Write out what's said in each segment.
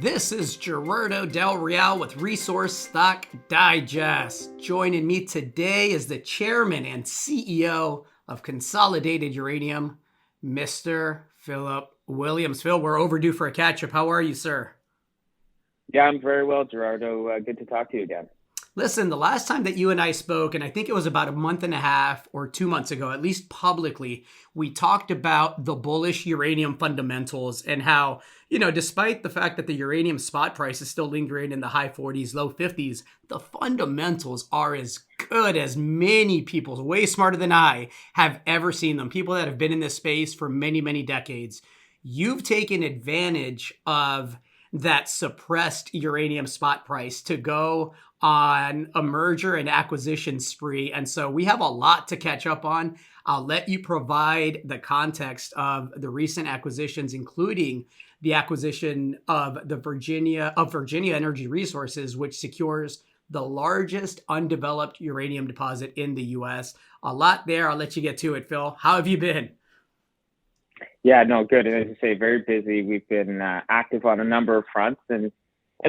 This is Gerardo Del Real with Resource Stock Digest. Joining me today is the chairman and CEO of Consolidated Uranium, Mr. Philip Williams. Phil, we're overdue for a catch-up. How are you, sir? Yeah, I'm very well, Gerardo. Good to talk to you again. Listen, the last time that you and I spoke, and I think it was about a month and a half or 2 months ago, at least publicly, we talked about the bullish uranium fundamentals and how, despite the fact that the uranium spot price is still lingering in the high 40s, low 50s, the fundamentals are as good as many people, way smarter than I, have ever seen them. People that have been in this space for many, many decades. You've taken advantage of that suppressed uranium spot price to go on a merger and acquisition spree. And so we have a lot to catch up on. I'll let you provide the context of the recent acquisitions, including the acquisition of Virginia Energy Resources, which secures the largest undeveloped uranium deposit in the US. A lot there. I'll let you get to it, Phil. How have you been? Yeah, no, good. And as you say, very busy. We've been active on a number of fronts, and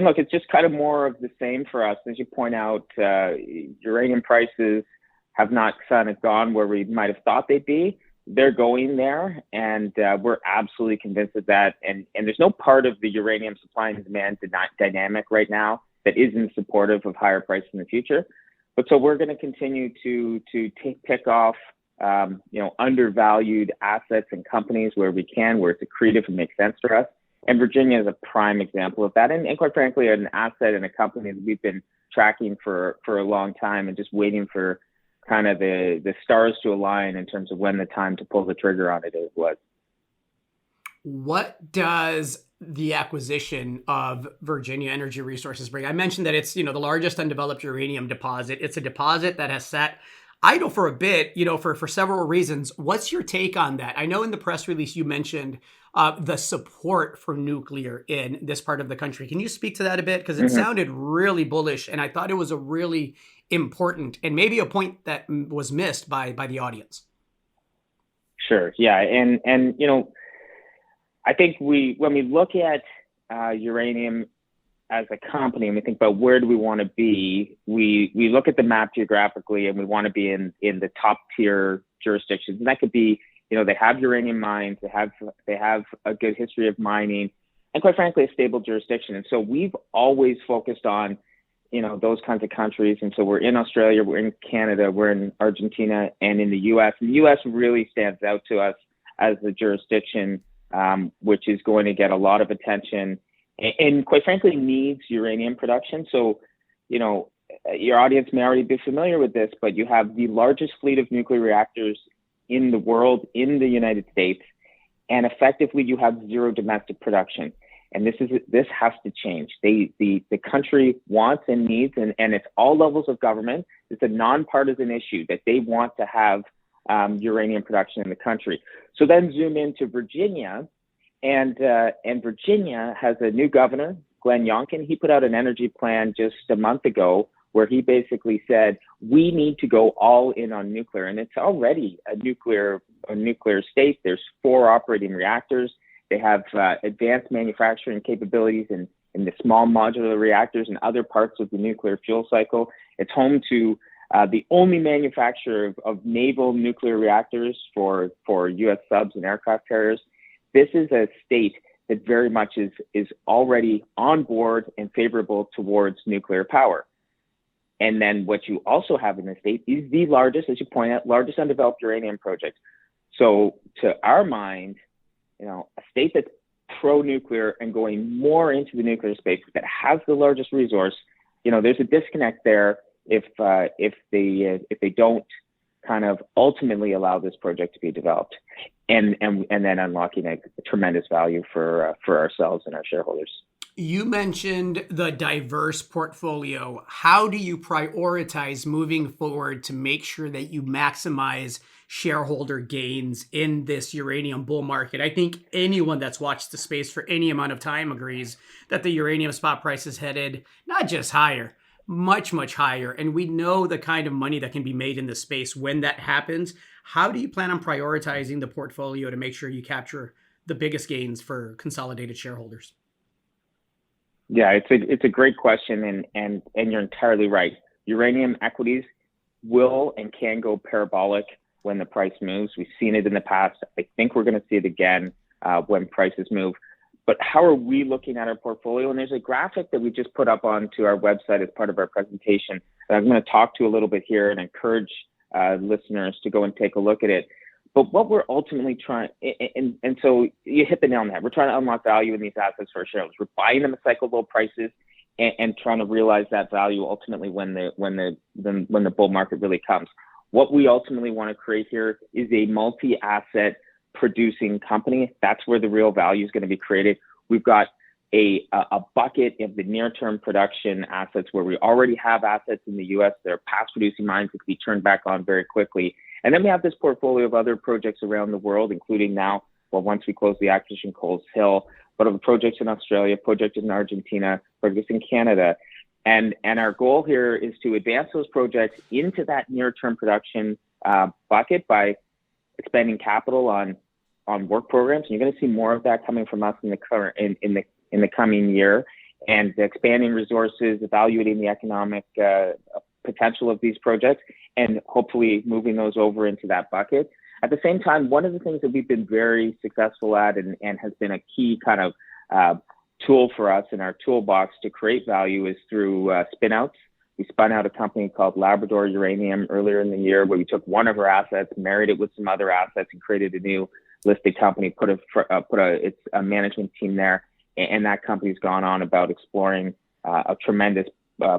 look, it's just kind of more of the same for us. As you point out, uranium prices have not kind of gone where we might have thought they'd be. They're going there, and we're absolutely convinced of that. And there's no part of the uranium supply and demand dynamic right now that isn't supportive of higher prices in the future. But so we're going to continue to pick off undervalued assets and companies where we can, where it's accretive and makes sense for us. And Virginia is a prime example of that. And quite frankly, an asset and a company that we've been tracking for a long time and just waiting for kind of the stars to align in terms of when the time to pull the trigger on it was. What does the acquisition of Virginia Energy Resources bring? I mentioned that it's, the largest undeveloped uranium deposit. It's a deposit that has sat idle for a bit, for several reasons. What's your take on that? I know in the press release you mentioned the support for nuclear in this part of the country. Can you speak to that a bit? Because it sounded really bullish, and I thought it was a really important and maybe a point that was missed by the audience. Sure. Yeah. And I think when we look at uranium as a company and we think about where do we want to be, we look at the map geographically and we want to be in the top tier jurisdictions. And that could be, they have uranium mines, they have a good history of mining, and quite frankly, a stable jurisdiction. And so we've always focused on, those kinds of countries. And so we're in Australia, we're in Canada, we're in Argentina, and in the US. And the US really stands out to us as the jurisdiction which is going to get a lot of attention and quite frankly needs uranium production. So, your audience may already be familiar with this, but you have the largest fleet of nuclear reactors in the world, in the United States, and effectively you have zero domestic production. And this has to change. The country wants and needs, and it's all levels of government. It's a nonpartisan issue that they want to have uranium production in the country. So then zoom into Virginia, and Virginia has a new governor, Glenn Youngkin. He put out an energy plan just a month ago where he basically said, we need to go all in on nuclear. And it's already a nuclear state. There's 4 operating reactors. They have advanced manufacturing capabilities in the small modular reactors and other parts of the nuclear fuel cycle. It's home to the only manufacturer of naval nuclear reactors for U.S. subs and aircraft carriers. This is a state that very much is already on board and favorable towards nuclear power. And then what you also have in the state is the largest, as you point out, largest undeveloped uranium project. So to our mind, a state that's pro-nuclear and going more into the nuclear space that has the largest resource, there's a disconnect there if they don't kind of ultimately allow this project to be developed, and then unlocking a tremendous value for ourselves and our shareholders. You mentioned the diverse portfolio. How do you prioritize moving forward to make sure that you maximize shareholder gains in this uranium bull market? I think anyone that's watched the space for any amount of time agrees that the uranium spot price is headed not just higher, much, much higher. And we know the kind of money that can be made in this space when that happens. How do you plan on prioritizing the portfolio to make sure you capture the biggest gains for Consolidated shareholders? Yeah, it's a great question, and you're entirely right. Uranium equities will and can go parabolic when the price moves. We've seen it in the past. I think we're going to see it again when prices move. But how are we looking at our portfolio? And there's a graphic that we just put up onto our website as part of our presentation that I'm going to talk to a little bit here and encourage listeners to go and take a look at it. But what we're ultimately trying, and so you hit the nail on the head. We're trying to unlock value in these assets for our shareholders. We're buying them at cycle low prices and trying to realize that value ultimately when the bull market really comes. What we ultimately want to create here is a multi-asset producing company. That's where the real value is going to be created. We've got a bucket of the near-term production assets where we already have assets in the U.S. They're past producing mines that can be turned back on very quickly. And then we have this portfolio of other projects around the world, including now, well, once we close the acquisition, Coles Hill, but of projects in Australia, projects in Argentina, projects in Canada. And our goal here is to advance those projects into that near-term production bucket by expending capital on work programs. And you're going to see more of that coming from us in the coming year, and expanding resources, evaluating the economic potential of these projects, and hopefully moving those over into that bucket. At the same time, one of the things that we've been very successful at and has been a key kind of tool for us in our toolbox to create value is through spin-outs. We spun out a company called Labrador Uranium earlier in the year, where we took one of our assets, married it with some other assets, and created a new listed company, put a management team there, and that company's gone on about exploring a tremendous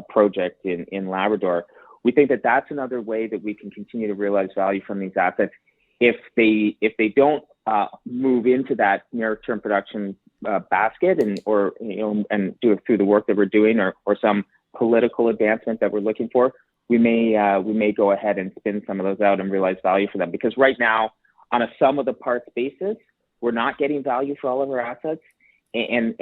project in Labrador. We think that that's another way that we can continue to realize value from these assets. If they don't move into that near-term production basket and do it through the work that we're doing or some political advancement that we're looking for, we may go ahead and spin some of those out and realize value for them. Because right now, on a sum of the parts basis, we're not getting value for all of our assets, and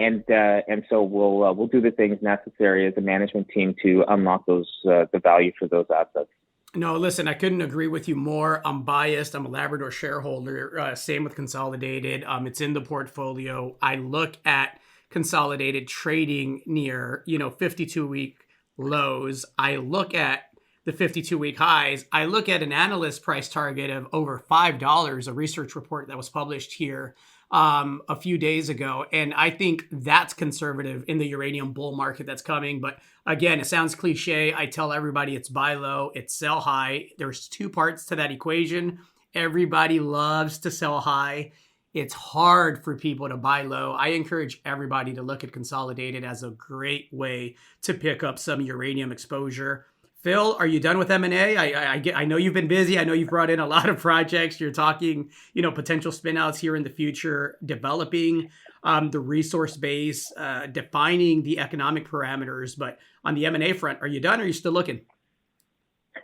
so we'll do the things necessary as a management team to unlock the value for those assets. No, listen, I couldn't agree with you more. I'm biased. I'm a Labrador shareholder. Same with Consolidated. It's in the portfolio. I look at Consolidated trading near 52-week lows. I look at the 52-week highs. I look at an analyst price target of over $5, a research report that was published here a few days ago. And I think that's conservative in the uranium bull market that's coming. But again, it sounds cliche. I tell everybody it's buy low, it's sell high. There's two parts to that equation. Everybody loves to sell high. It's hard for people to buy low. I encourage everybody to look at Consolidated as a great way to pick up some uranium exposure. Phil, are you done with M&A? I know you've been busy. I know you've brought in a lot of projects. You're talking, potential spinouts here in the future, developing the resource base, defining the economic parameters. But on the M&A front, are you done or are you still looking?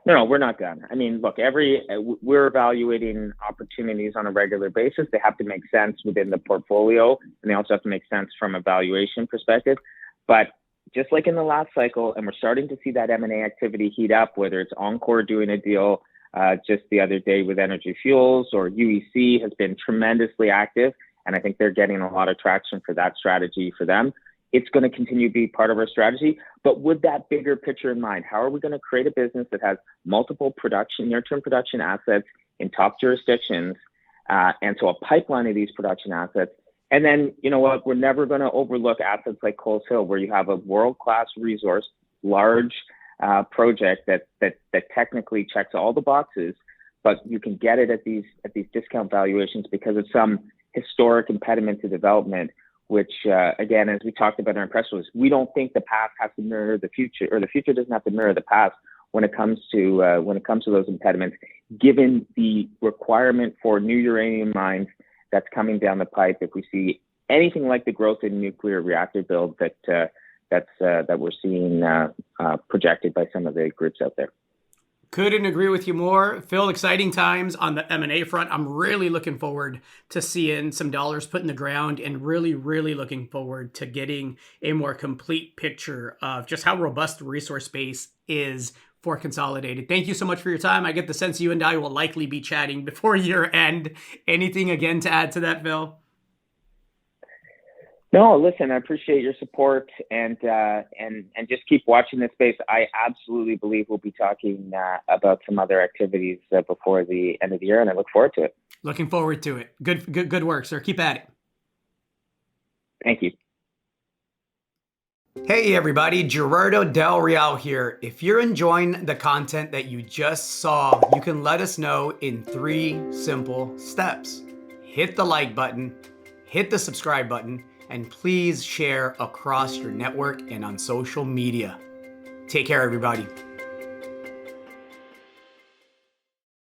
No, we're not done. I mean, look, we're evaluating opportunities on a regular basis. They have to make sense within the portfolio, and they also have to make sense from a valuation perspective. But just like in the last cycle, and we're starting to see that M&A activity heat up, whether it's Encore doing a deal just the other day with Energy Fuels, or UEC has been tremendously active, and I think they're getting a lot of traction for that strategy for them. It's going to continue to be part of our strategy, but with that bigger picture in mind, how are we going to create a business that has multiple near-term production assets in top jurisdictions, and so a pipeline of these production assets. And then, you know what, we're never going to overlook assets like Coles Hill, where you have a world-class resource, large project that technically checks all the boxes, but you can get it at these discount valuations because of some historic impediment to development, which, again, as we talked about in our press release, we don't think the past has to mirror the future, or the future doesn't have to mirror the past when it comes to those impediments, given the requirement for new uranium mines that's coming down the pipe. If we see anything like the growth in nuclear reactor build that we're seeing projected by some of the groups out there. Couldn't agree with you more. Phil, exciting times on the M&A front. I'm really looking forward to seeing some dollars put in the ground, and really, really looking forward to getting a more complete picture of just how robust the resource base is for Consolidated. Thank you so much for your time. I get the sense you and I will likely be chatting before year end. Anything again to add to that, Phil? No, listen, I appreciate your support and just keep watching this space. I absolutely believe we'll be talking about some other activities before the end of the year, and I look forward to it. Looking forward to it. Good work, sir. Keep at it. Thank you. Hey everybody, Gerardo Del Real here. If you're enjoying the content that you just saw, you can let us know in 3 simple steps. Hit the like button, hit the subscribe button, and please share across your network and on social media. Take care, everybody.